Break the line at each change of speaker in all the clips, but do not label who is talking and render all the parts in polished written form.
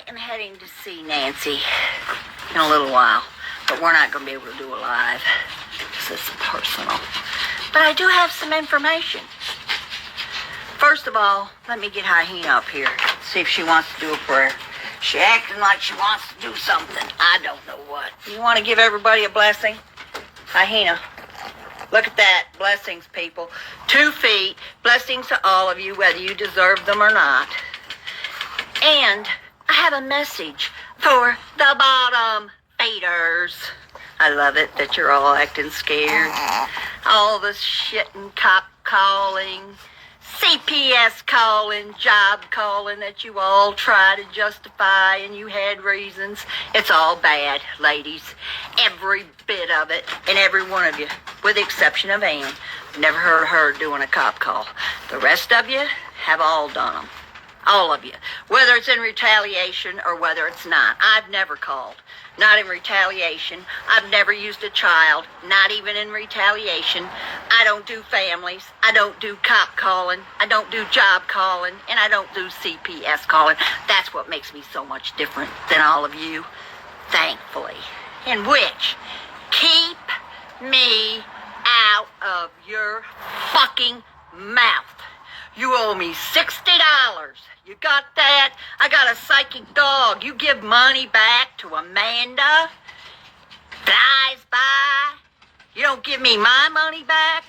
I am heading to see Nancy in a little while, but we're not going to be able to do a live because it's personal. But I do have some information. First of all, let me get Hyena up here, see if she wants to do a prayer. She acting like she wants to do something. I don't know what. You want to give everybody a blessing? Hyena, look at that. Blessings, people. 2 feet. Blessings to all of you, whether you deserve them or not. And I have a message for the bottom feeders. I love it that you're all acting scared. All this shit and cop calling, CPS calling, job calling that you all try to justify and you had reasons. It's all bad, ladies. Every bit of it, and every one of you, with the exception of Ann. Never heard her doing a cop call. The rest of you have all done them. All of you. Whether it's in retaliation or whether it's not. I've never called. Not in retaliation. I've never used a child. Not even in retaliation. I don't do families. I don't do cop calling. I don't do job calling. And I don't do CPS calling. That's what makes me so much different than all of you. Thankfully. In which, keep me out of your fucking mouth. You owe me $60. You got that? I got a psychic dog. You give money back to Amanda. Flies by. You don't give me my money back.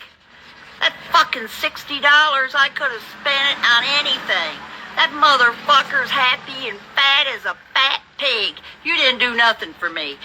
That fucking $60, I could have spent it on anything. That motherfucker's happy and fat as a fat pig. You didn't do nothing for me.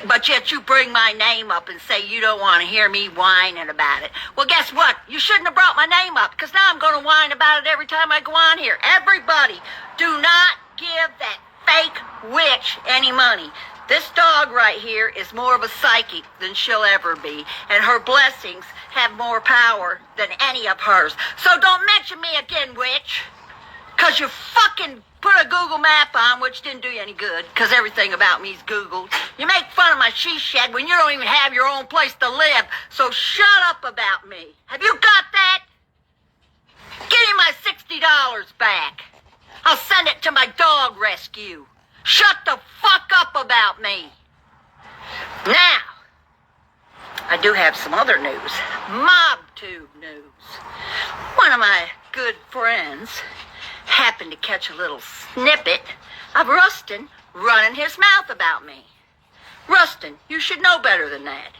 But yet you bring my name up and say you don't want to hear me whining about it. Well, guess what? You shouldn't have brought my name up, because now I'm going to whine about it every time I go on here. Everybody, do not give that fake witch any money. This dog right here is more of a psychic than she'll ever be, and her blessings have more power than any of hers. So don't mention me again, witch. Because you fucking put a Google map on, which didn't do you any good, because everything about me's Googled. You make fun of my she shed when you don't even have your own place to live. So shut up about me. Have you got that? Give me my $60 back. I'll send it to my dog rescue. Shut the fuck up about me. Now, I do have some other news. MobTube news. One of my good friends happened to catch a little snippet of Rustin running his mouth about me. Rustin, you should know better than that.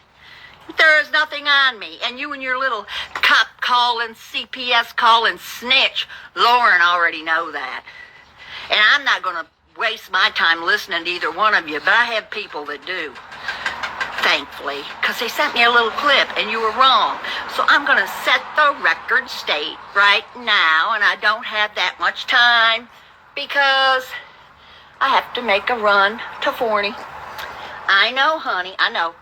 There is nothing on me, and you and your little cop calling, CPS calling snitch, Lauren already know that. And I'm not going to waste my time listening to either one of you, but I have people that do. Thankfully, because they sent me a little clip and you were wrong. So I'm going to set the record straight right now, and I don't have that much time because I have to make a run to Forney. I know, honey, I know.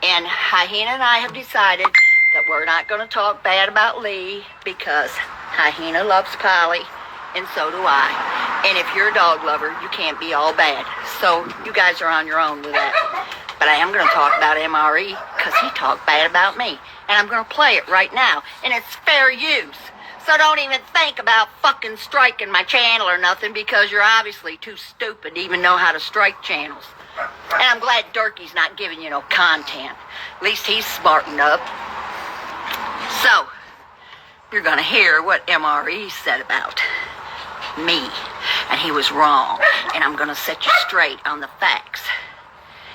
And Hyena and I have decided that we're not going to talk bad about Lee because Hyena loves Polly, and so do I. And if you're a dog lover, you can't be all bad. So you guys are on your own with that. But I am going to talk about MRE because he talked bad about me. And I'm going to play it right now. And it's fair use. So don't even think about fucking striking my channel or nothing, because you're obviously too stupid to even know how to strike channels. And I'm glad Durkee's not giving you no content. At least he's smart enough. So, you're going to hear what MRE said about me. And he was wrong. And I'm going to set you straight on the facts.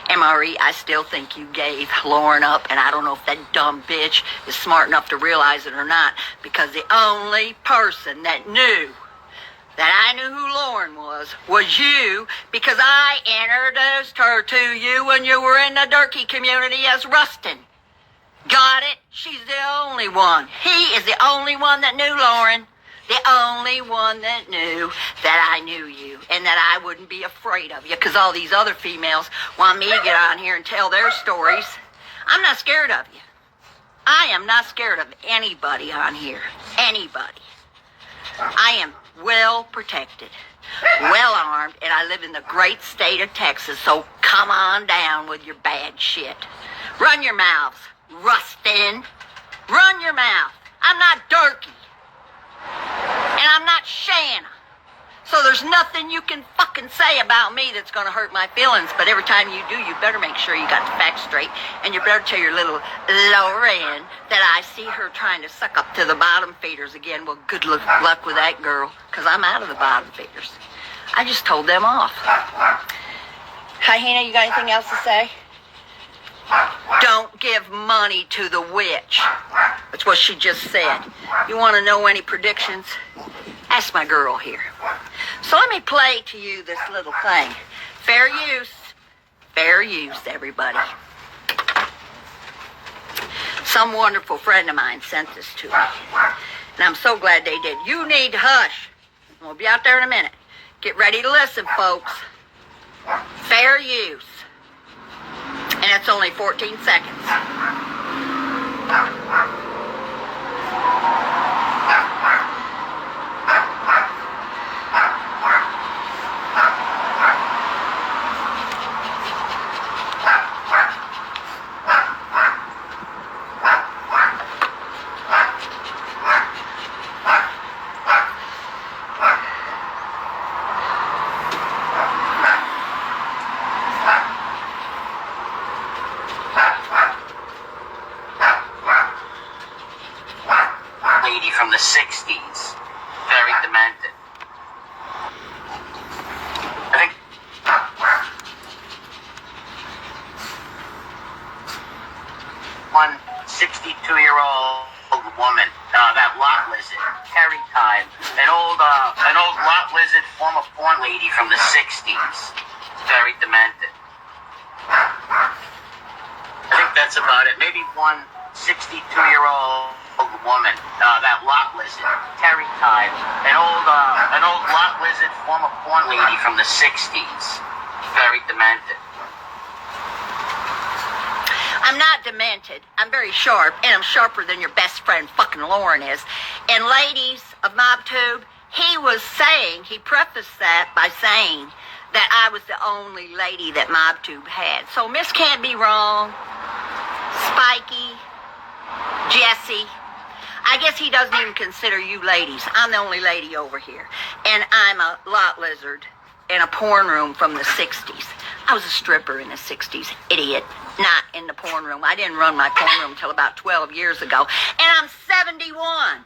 MRE, I still think you gave Lauren up, and I don't know if that dumb bitch is smart enough to realize it or not, because the only person that knew that I knew who Lauren was you, because I introduced her to you when you were in the Durkee community as Rustin. Got it? She's the only one. He is the only one that knew Lauren. The only one that knew that I knew you and that I wouldn't be afraid of you, because all these other females want me to get on here and tell their stories. I'm not scared of you. I am not scared of anybody on here. Anybody. I am well protected, well armed, and I live in the great state of Texas, so come on down with your bad shit. Run your mouths, Rustin. Run your mouth. I'm not Durkee. And I'm not Shanna. So there's nothing you can fucking say about me that's gonna hurt my feelings, but every time you do, you better make sure you got the facts straight, and you better tell your little Lauren that I see her trying to suck up to the bottom feeders again. Well, good luck with that, girl, because I'm out of the bottom feeders. I just told them off. Hi, Hannah, you got anything else to say? Don't give money to the witch. That's what she just said. You want to know any predictions? Ask my girl here. So let me play to you this little thing. Fair use, everybody. Some wonderful friend of mine sent this to me, and I'm so glad they did. You need to hush. We'll be out there in a minute. Get ready to listen, folks. Fair use. And it's only 14 seconds.
From the 60s. Very demented. I think one 62-year-old woman, that lot lizard, Terrietime, an old lot lizard, former porn lady from the 60s. Very demented. I think that's about it. Maybe one 62-year-old woman, that lot lizard, Terrietime, an old lot lizard, former porn lady from the 60s. Very demented.
I'm not demented. I'm very sharp, and I'm sharper than your best friend fucking Lauren is. And ladies of MobTube, he prefaced that by saying that I was the only lady that MobTube had. So Miss can't be wrong. Spiky, Jessie, I guess he doesn't even consider you ladies. I'm the only lady over here. And I'm a lot lizard in a porn room from the 60s. I was a stripper in the 60s, idiot. Not in the porn room. I didn't run my porn room until about 12 years ago. And I'm 71.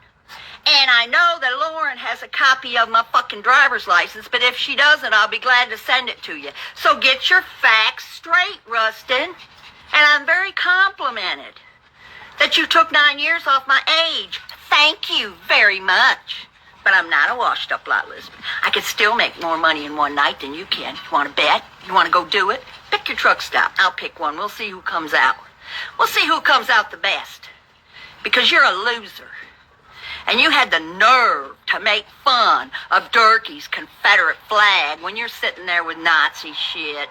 And I know that Lauren has a copy of my fucking driver's license, but if she doesn't, I'll be glad to send it to you. So get your facts straight, Rustin. And I'm very complimented that you took 9 years off my age. Thank you very much. But I'm not a washed-up lot lizard. I can still make more money in one night than you can. You want to bet? You want to go do it? Pick your truck stop. I'll pick one. We'll see who comes out. We'll see who comes out the best. Because you're a loser. And you had the nerve to make fun of Durkee's Confederate flag when you're sitting there with Nazi shit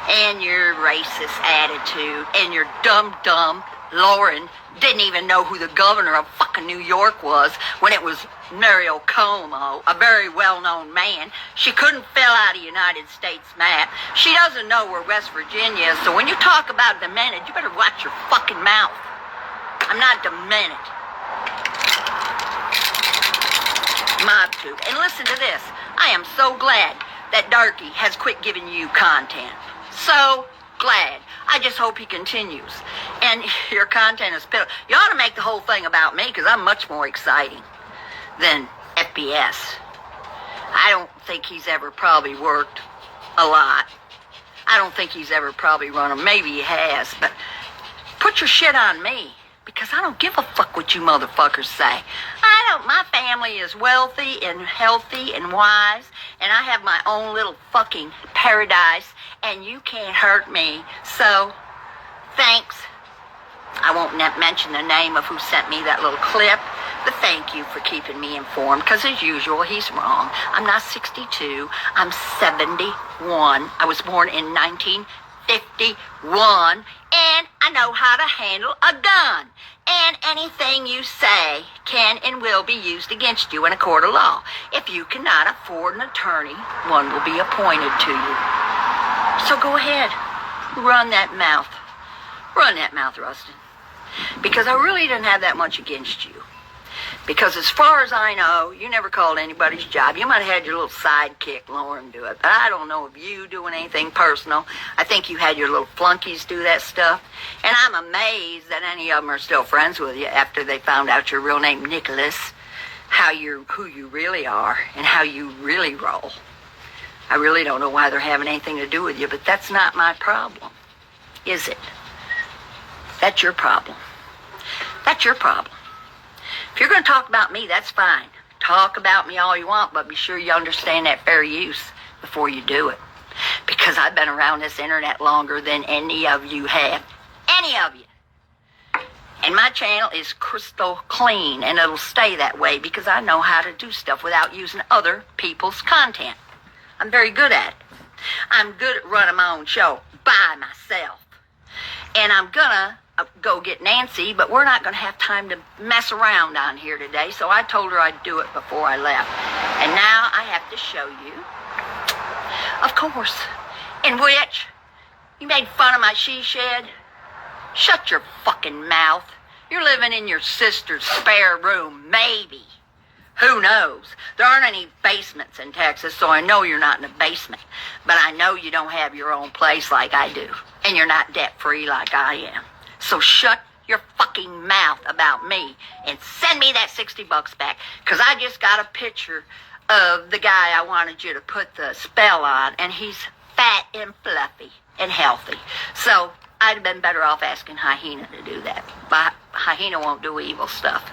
and your racist attitude and your dumb Lauren didn't even know who the governor of fucking New York was when it was Mario Cuomo, a very well-known man. She couldn't fill out a United States map. She doesn't know where West Virginia is, so when you talk about demented, you better watch your fucking mouth. I'm not demented. MobTube. And listen to this. I am so glad that Darky has quit giving you content. So glad. I just hope he continues. And your content is... You ought to make the whole thing about me, because I'm much more exciting than FBS. I don't think he's ever probably worked a lot. I don't think he's ever probably run them. Maybe he has, but put your shit on me, because I don't give a fuck what you motherfuckers say. My family is wealthy and healthy and wise, and I have my own little fucking paradise, and you can't hurt me. So, thanks. I won't mention the name of who sent me that little clip, but thank you for keeping me informed, because as usual, he's wrong. I'm not 62. I'm 71. I was born in 1951, and I know how to handle a gun. And anything you say can and will be used against you in a court of law. If you cannot afford an attorney, one will be appointed to you. So go ahead. Run that mouth. Run that mouth, Rustin. Because I really didn't have that much against you. Because as far as I know, you never called anybody's job. You might have had your little sidekick, Lauren, do it. But I don't know of you doing anything personal. I think you had your little flunkies do that stuff. And I'm amazed that any of them are still friends with you after they found out your real name, Nicholas, who you really are, and how you really roll. I really don't know why they're having anything to do with you, but that's not my problem, is it? That's your problem. That's your problem. If you're going to talk about me, that's fine. Talk about me all you want, but be sure you understand that fair use before you do it. Because I've been around this internet longer than any of you have. Any of you. And my channel is crystal clean, and it'll stay that way because I know how to do stuff without using other people's content. I'm very good at it. I'm good at running my own show by myself. And I'm gonna go get Nancy, but we're not gonna have time to mess around on here today, so I told her I'd do it before I left. And now I have to show you, of course, in which you made fun of my she shed. Shut your fucking mouth. You're living in your sister's spare room, maybe. Who knows? There aren't any basements in Texas, so I know you're not in a basement. But I know you don't have your own place like I do. And you're not debt-free like I am. So shut your fucking mouth about me and send me that $60 back. Because I just got a picture of the guy I wanted you to put the spell on. And he's fat and fluffy and healthy. So I'd have been better off asking Hyena to do that. But Hyena won't do evil stuff.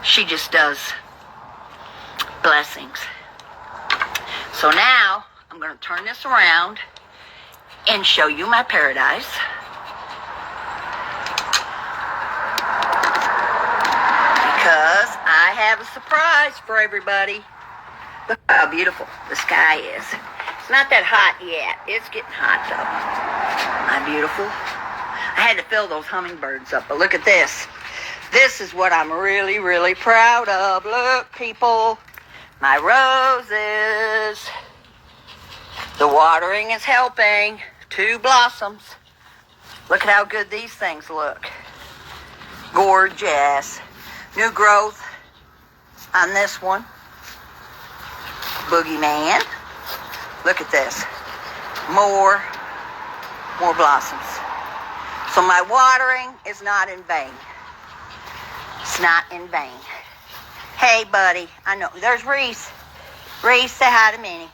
She just does blessings. So now I'm going to turn this around and show you my paradise. Because I have a surprise for everybody. Look how beautiful the sky is. It's not that hot yet. It's getting hot though. I'm beautiful. I had to fill those hummingbirds up, but look at this. This is what I'm really, really proud of. Look, people. My roses. The watering is helping. 2 blossoms. Look at how good these things look. Gorgeous. New growth on this one. Boogeyman. Look at this. More blossoms. So my watering is not in vain. It's not in vain. Hey, buddy. I know. There's Reese. Reese, say hi to Minnie.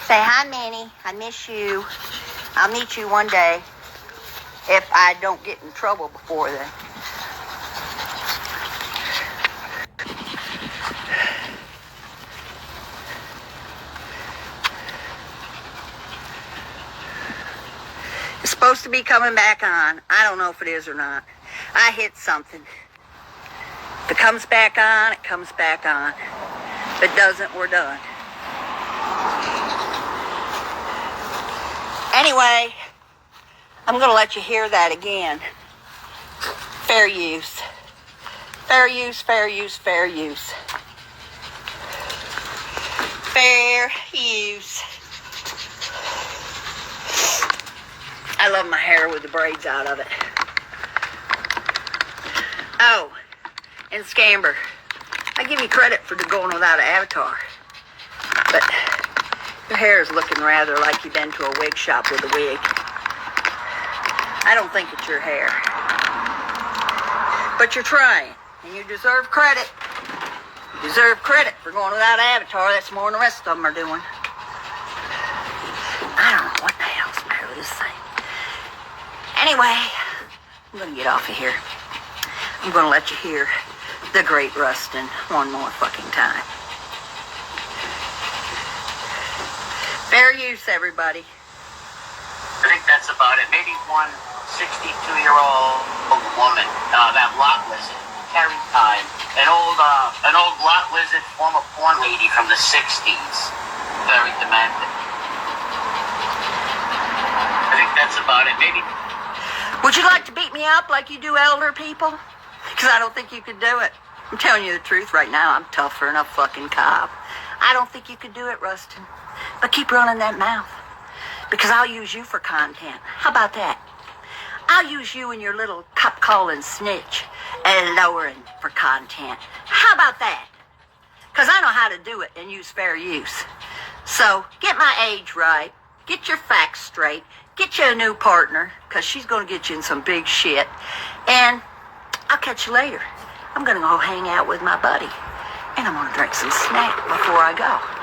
Say hi, Minnie. I miss you. I'll meet you one day if I don't get in trouble before then. It's supposed to be coming back on. I don't know if it is or not. I hit something. If it comes back on, it comes back on. If it doesn't, we're done. Anyway, I'm going to let you hear that again. Fair use. Fair use, fair use, fair use. Fair use. I love my hair with the braids out of it. Oh, and Scamber, I give you credit for going without an avatar. But your hair is looking rather like you've been to a wig shop with a wig. I don't think it's your hair. But you're trying, and you deserve credit. You deserve credit for going without an avatar. That's more than the rest of them are doing. I don't know what the hell's the matter with this thing. Anyway, I'm going to get off of here. I'm going to let you hear the great Rustin one more fucking time. Fair use, everybody.
I think that's about it. Maybe one 62-year-old woman, that lot lizard, Terrietime, an old lot lizard, former porn lady from the 60s. Very demanding. I think that's about it. Maybe.
Would you like to beat me up like you do elder people? Because I don't think you could do it. I'm telling you the truth right now. I'm tougher than a fucking cop. I don't think you could do it, Rustin. But keep running that mouth. Because I'll use you for content. How about that? I'll use you and your little cop-calling snitch and lowering for content. How about that? Because I know how to do it and use fair use. So get my age right, get your facts straight, get you a new partner, because she's going to get you in some big shit, and I'll catch you later. I'm going to go hang out with my buddy, and I'm going to drink some snack before I go.